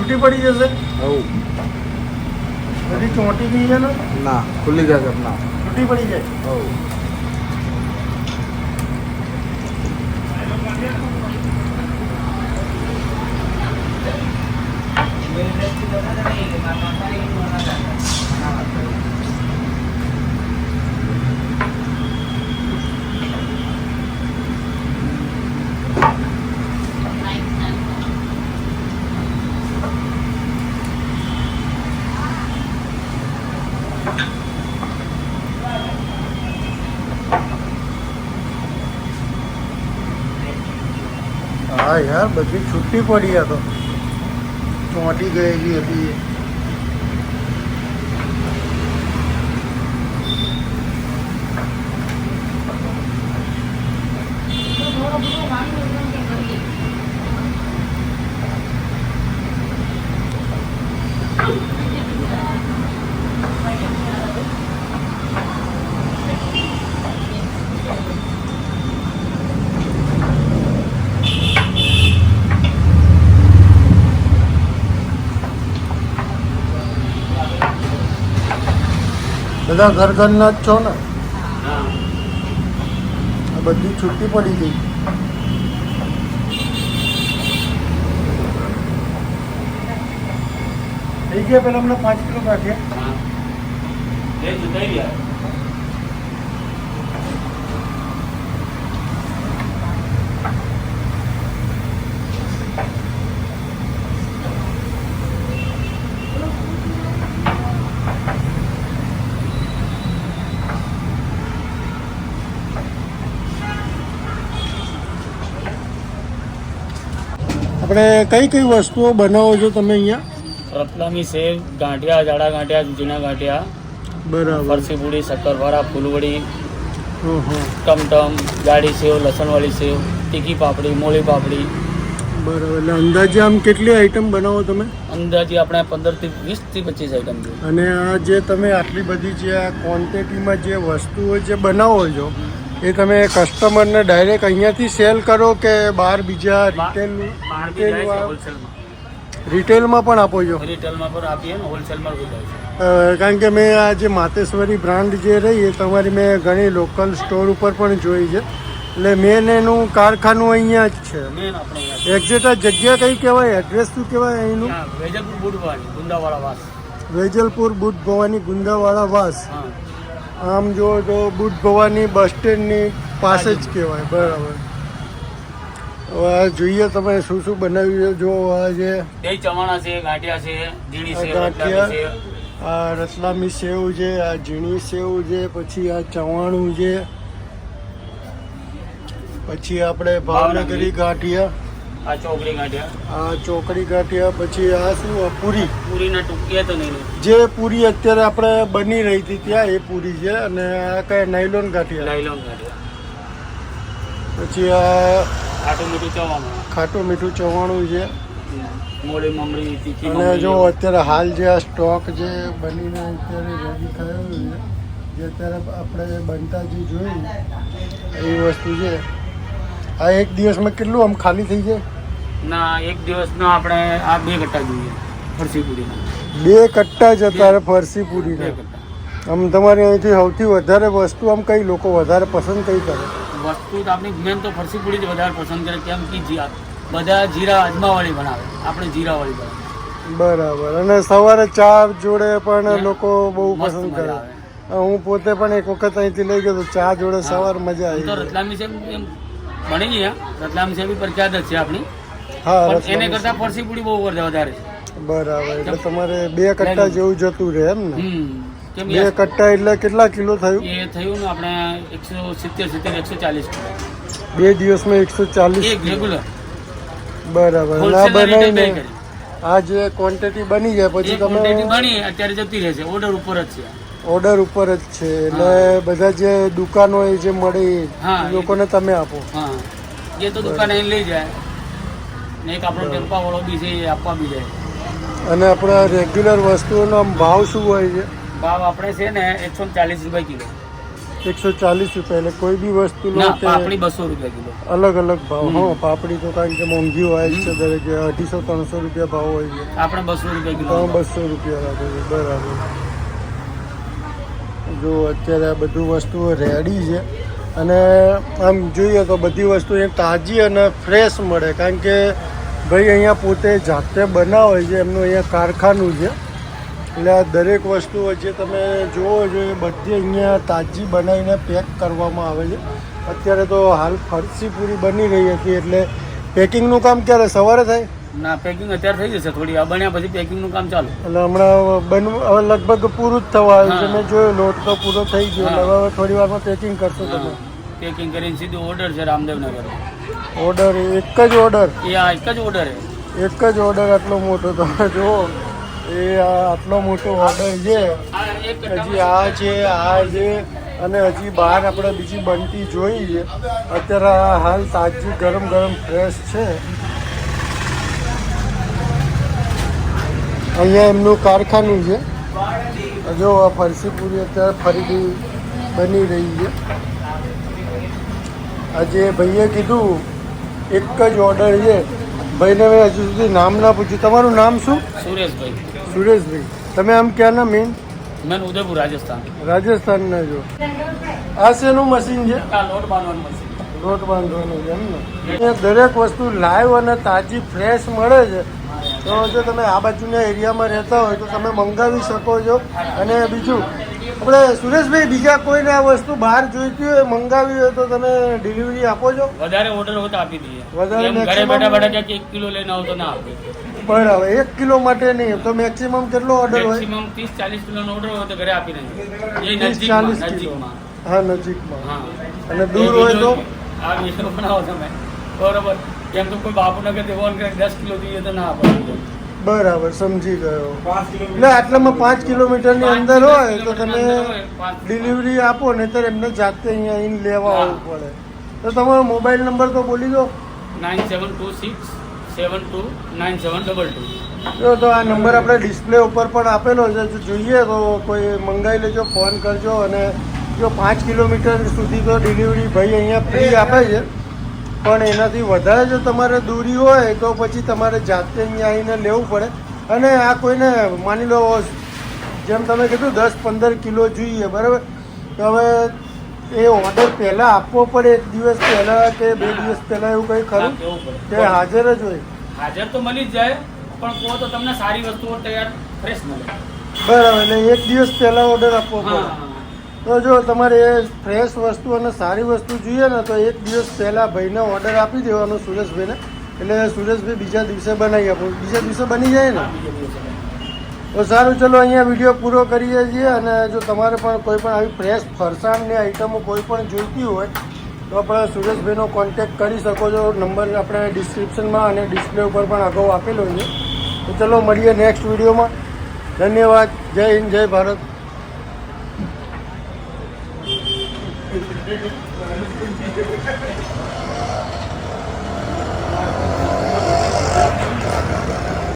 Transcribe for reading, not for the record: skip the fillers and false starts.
છૂટી પડી જશે આવું બધી ચોંટી ગઈ છે ને ના ખુલ્લી જાય ના છૂટી પડી જાય આવું હા યાર બધી છૂટી પડી આ તો ચોંટી ગયેલી હતી એ. બધા ઘરના જ છો ને આ બધી છૂટી પડી ગઈ થઈ ગયા પેલા અમને 5 કિલો કાઢ્યા આપણે કઈ કઈ વસ્તુઓ બનાવો છો તમે અહીંયા રતલામી સેવ ગાંઠિયા જાડા ગાંઠિયા ઝીણા ગાંઠિયા બરાબર ફરસી પૂરી શક્કરપારા ફૂલવડી ઓહો ટમટમ જાડી સેવ લસણવાળી સેવ તીખી પાપડી મોળી પાપડી બરાબર એટલે અંદાજે આમ કેટલી આઈટમ બનાવો તમે અંદાજે આપણે 15 થી 20 થી 25 આઈટમ છે. અને આ જે તમે આટલી બધી જે આ ક્વોન્ટિટીમાં જે વસ્તુઓ જે બનાવો છો એ તમે કસ્ટમરને ડાયરેક્ટ અહીંયાથી સેલ કરો કે બહાર બીજા રિટેલમાં પણ આપો છો રિટેલમાં પણ આપીએ ને હોલસેલમાં પણ જાય છે. કારણ કે મેં આ જે માતેશ્વરી બ્રાન્ડ જે રહી એ તમારી મેં ઘણી લોકલ સ્ટોર ઉપર પણ જોઈ છે એટલે મેન એનું કારખાનું અહીંયા જ છે મેન આપણે અહીંયા એક્ઝેક્ટ આ જગ્યા કઈ કહેવાય એડ્રેસ શું કહેવાય અહીંનું વેજલપુર બુડવાની ગુંદાવાળા વાસ. વેજલપુર બુટ ભવાની ગુંદાવાળા વાસ હા આમ જો તો બુટ ભવાની બસ સ્ટેન્ડની પાસે જ કહેવાય બરાબર હવે આ જોઈએ તમે શું શું બનાવ્યું છે જો આ જે દહીં ચવાણા છે ગાંઠિયા છે ઝીણી સેવ ગાંઠિયા રતલામી સેવ આ રતલામી સેવ છે આ ઝીણી સેવ છે પછી આ ચવાણું છે પછી આપણે ભાવનગરી ગાંઠિયા આ ચોકડી ગાંઠિયા આ ચોકડી ગાંઠિયા પછી આ શું આ પૂરી પૂરીના ટૂંકિયા તો નહીં જે પૂરી અત્યારે આપણે બની રહી હતી ત્યાં એ પૂરી છે અને આ કઈ નાયલોન ગાંઠિયા લાઈલોન ગાંઠિયા પછી આ ખાટું મીઠું ચવાણું ખાટું મીઠું ચવાણું છે મોળી મમરી તીખી અને મમરી. જો અત્યારે હાલ જે આ સ્ટોક જે બનીને અત્યારે રેડી થયો છે જે અત્યારે આપણે બનતા જે જોયું એ વસ્તુ છે આ એક દિવસમાં કેટલું આમ ખાલી થઈ જાય ના એક દિવસનો આપણે આ 2 કટ્ટા જોઈએ ફરસી પૂરીના 2 કટ્ટા જ અત્યારે ફરસી 2 પૂરીના કટ્ટા આમ તમારે અહીંથી સૌથી વધારે વસ્તુ આમ કઈ લોકો વધારે પસંદ કઈ કરે વસ્તુ તો આપણી મેન તો ફરસી પૂરી જ વધારે પસંદ કરે કેમ કે બધા જીરા અજમાવાળી બનાવે આપણે જીરાવાળી બનાવે બરાબર અને સવારે ચા જોડે પણ લોકો બહુ મસ્ત પસંદ મજા કરે આવે. હું પોતે પણ એક વખત અહીંથી લઈ ગયો તો ચા જોડે સવાર મજા તો આવી રતલામી છે એમ બની ગયા રતલામી છે બી પ્રખ્યાત જ છે આપણી હા પણ એને રતલામી કરતા ફરસી પૂરી બહુ વધારે છે. બરાબર એટલે તમારે 2 કટ્ટા જેવું જતું રહે એમ ને કેમ 2 કટ્ટા એટલે કેટલા કિલો થયું એ થયું ને આપણે 170 140 2 દિવસમાં 140 એક રેગ્યુલર બરાબર અને આ બનાવીને આ જે ક્વોન્ટિટી બની જાય પછી તમે ક્વોન્ટિટી બની અત્યારે જતી રહેશે ઓર્ડર ઉપર જ છે. ઓર્ડર ઉપર જ છે એટલે બધા જે દુકાનો એ જે મળે એ હા, લોકોને તમે આપો હા જે તો દુકાને લઈ જાય ને એક આપણો ટેમ્પા વાળો બી છે એ આપવા બી જાય. અને આપણા રેગ્યુલર વસ્તુઓનો આમ ભાવ શું હોય છે ભાવ આપણે છે ને 140 રૂપિયા કિલો 140 રૂપિયા. એટલે કોઈ બી વસ્તુ લો ના તે પાપડી 200 રૂપિયા કિલો. અલગ અલગ ભાવ. હા, પાપડી તો કારણ કે મોંઘી હોય જ છે, દરેક 250-300 રૂપિયા ભાવ હોય છે. આપણે 200 રૂપિયા કિલો. તો 200 રૂપિયા રાખે છે. બરાબર. જો અત્યારે આ બધું વસ્તુઓ રેડી છે અને આમ જોઈએ તો બધી વસ્તુ અહીંયા તાજી અને ફ્રેશ મળે, કારણ કે ભાઈ અહીંયા પોતે જાતે બનાવે છે, એમનું અહીંયા કારખાનું છે. એટલે આ દરેક વસ્તુઓ જે તમે જુઓ છો એ બધી અહીંયા તાજી બનાવીને પેક કરવામાં આવે છે. અત્યારે તો હાલ ફરસી પૂરી બની રહી હતી, એટલે પેકિંગનું કામ ક્યારે સવારે થાય? ના પેકિંગ અત્યારે થઈ જશે, થોડી આ બન્યા પછી પેકિંગનું કામ ચાલુ. એટલે હમણાં હવે લગભગ પૂરું જ થવા આવ્યું છે. મેં જોયું લોટ તો પૂરો થઈ ગયો, એટલે હવે થોડી વારમાં પેકિંગ કરશો તમે? પેકિંગ કરીને સીધું ઓર્ડર છે રામદેવનગર. ઓર્ડર એક જ ઓર્ડર? એ આ એક જ ઓર્ડર છે. એક જ ઓર્ડર આટલો મોટો તમે જુઓ, એ આટલો મોટો ઓર્ડર છે. હજી આ છે, આ છે, અને હજી બહાર આપણે બીજી બનતી જોઈ છે. અત્યારે આ હાલ તાજી ગરમ ગરમ ફ્રેશ છે. અહીંયા એમનું કારખાનું છે. જો આ ફરસી પૂરી અત્યારે ફરીથી બની રહી છે. આજે ભાઈએ કીધું એક જ ઓર્ડર છે. ભાઈને મેં હજુ સુધી નામ ના પૂછ્યું. તમારું નામ શું? સુરેશભાઈ. સુરેશભાઈ. તમે આમ ક્યાંના મેન? મેન ઉદયપુર રાજસ્થાન. રાજસ્થાનના જો. આ શેનું મશીન છે? આ લોટ બાંધવાનું મશીન. લોટ બાંધવાનું છે એમ ને? અહીંયા દરેક વસ્તુ લાઈવ અને તાજી ફ્રેશ મળે છે. તો જો તમે આ બાજુના એરિયામાં રહેતા હોય તો તમે મંગાવી શકો છો. અને બીજું આપણે સુરેશભાઈ, બીજા કોઈને આ વસ્તુ બહાર જોઈતી હોય, મંગાવી હોય તો તમે ડિલિવરી આપો છો? વધારે ઓર્ડર હોય તો આપી દઈએ. વધારે એમ ઘરે maximum? બેઠા બેઠા ક્યાંક 1 કિલો લઈને આવો તો ના આપીએ. બરાબર. 1 કિલો માટે નહીં તો મેક્સિમમ કેટલો ઓર્ડર હોય? મેક્સિમમ 30-40 કિલોનો ઓર્ડર હોય તો ઘરે આપી દઈએ. એ 30-40 કિલો? નજીકમાં. હા, નજીકમાં. હા. અને દૂર હોય તો? આ વિડીયો બનાવો તમે બરોબર. એમ તો કોઈ બાપુનગર દેવાનું કે 10 કિલો જોઈએ તો ના આપે. બરાબર, સમજી ગયો. એટલે આટલામાં 5 કિલોમીટરની અંદર હોય તો તમે ડિલિવરી આપો, નહીંતર એમને જાતે અહીંયા આવીને લેવા આવવું પડે. તો તમારો મોબાઈલ નંબર તો બોલી દો. 9726729722. જો તો આ નંબર આપણે ડિસ્પ્લે ઉપર પણ આપેલો છે. જો જોઈએ તો કોઈ મંગાવી લેજો, ફોન કરજો. અને જો 5 કિલોમીટર સુધી તો ડિલિવરી ભાઈ અહીંયા ફ્રી આપે છે. પણ એનાથી વધારે જો તમારે દૂરી હોય તો પછી તમારે જાતે અહીંયા આવીને લેવું પડે. અને આ કોઈને માની લો જેમ તમે કીધું 10-15 કિલો જોઈએ, બરાબર, તો હવે એ ઓર્ડર પહેલાં આપવો પડે, 1 દિવસ પહેલાં કે 2 દિવસ પહેલાં એવું કંઈ ખરું કે હાજર જ હોય? હાજર તો મળી જ જાય, પણ કહો તો તમને સારી વસ્તુઓ તૈયાર ફ્રેશ મળે. બરાબર. એટલે 1 દિવસ પહેલાં ઓર્ડર આપવો પડે. તો જો તમારે એ ફ્રેશ વસ્તુ અને સારી વસ્તુ જોઈએ ને તો 1 દિવસ પહેલાં ભાઈને ઓર્ડર આપી દેવાનો, સુરેશભાઈને. એટલે સુરેશભાઈ બીજા દિવસે બનાવી આપો. બીજા દિવસે બની જાય ને? તો સારું, ચલો અહીંયા વિડીયો પૂરો કરીએ છીએ. અને જો તમારે પણ કોઈ પણ આવી ફ્રેશ ફરસાણની આઈટમો કોઈ પણ જોઈતી હોય તો આપણે સુરેશભાઈનો કોન્ટેક્ટ કરી શકો છો. નંબર આપણે ડિસ્ક્રિપ્શનમાં અને ડિસ્પ્લે ઉપર પણ અગાઉ આપેલો છે. તો ચલો મળીએ નેક્સ્ટ વિડીયોમાં. ધન્યવાદ. જય હિન્દ, જય ભારત.